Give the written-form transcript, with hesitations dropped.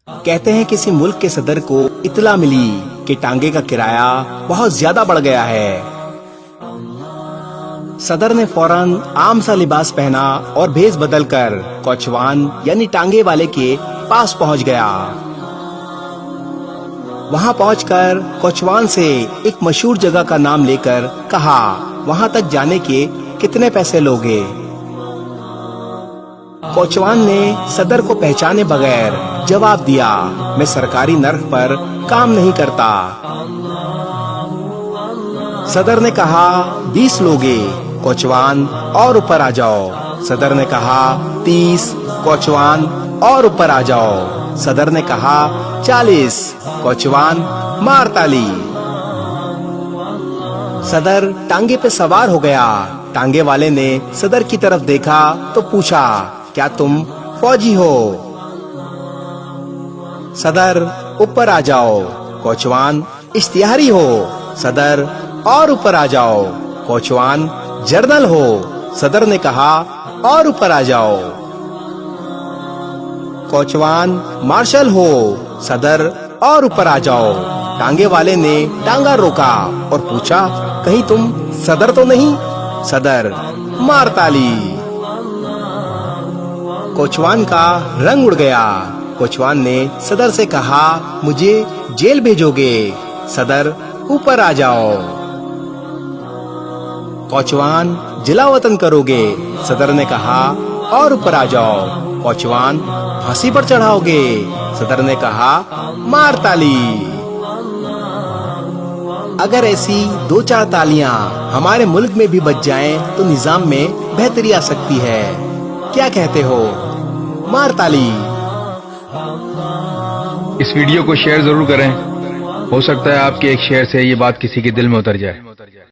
کہتے ہیں کسی ملک کے صدر کو اطلاع ملی کہ ٹانگے کا کرایہ بہت زیادہ بڑھ گیا ہے۔ صدر نے فوراً عام سا لباس پہنا اور بھیس بدل کر کوچوان یعنی ٹانگے والے کے پاس پہنچ گیا۔ وہاں پہنچ کر کوچوان سے ایک مشہور جگہ کا نام لے کر کہا، وہاں تک جانے کے کتنے پیسے لوگے؟ کوچوان نے صدر کو پہچانے بغیر جواب دیا، میں سرکاری نرخ پر کام نہیں کرتا۔ صدر نے کہا 20 لوگے، کوچوان اور اوپر آ جاؤ۔ صدر نے کہا 30، کوچوان اور اوپر آ جاؤ۔ صدر نے کہا 40، کوچوان مار تالی۔ صدر ٹانگے پہ سوار ہو گیا۔ ٹانگے والے نے صدر کی طرف دیکھا تو پوچھا، کیا تم فوجی ہو؟ صدر اوپر آ جاؤ۔ کوچوان اشتہاری ہو؟ صدر اور اوپر آ جاؤ۔ کوچوان جرنل ہو؟ صدر نے کہا اور اوپر آ جاؤ۔ کوچوان مارشل ہو؟ صدر اور اوپر آ جاؤ۔ ٹانگے والے نے ٹانگا روکا اور پوچھا، کہیں تم صدر تو نہیں؟ صدر مار تالی۔ کوچوان کا رنگ اڑ گیا۔ کوچوان نے صدر سے کہا، مجھے جیل بھیجو گے؟ صدر اوپر آ جاؤ۔ کوچوان جلا وطن کرو گے؟ صدر نے کہا اور اوپر آ جاؤ۔ کوچوان پھانسی پر چڑھاؤ گے؟ صدر نے کہا مار تالی۔ اگر ایسی 2-4 تالیاں ہمارے ملک میں بھی بج جائیں تو نظام میں بہتری آ سکتی ہے، کیا کہتے ہو؟ مار تالی۔ اس ویڈیو کو شیئر ضرور کریں، ہو سکتا ہے آپ کے ایک شیئر سے یہ بات کسی کے دل میں اتر جائے۔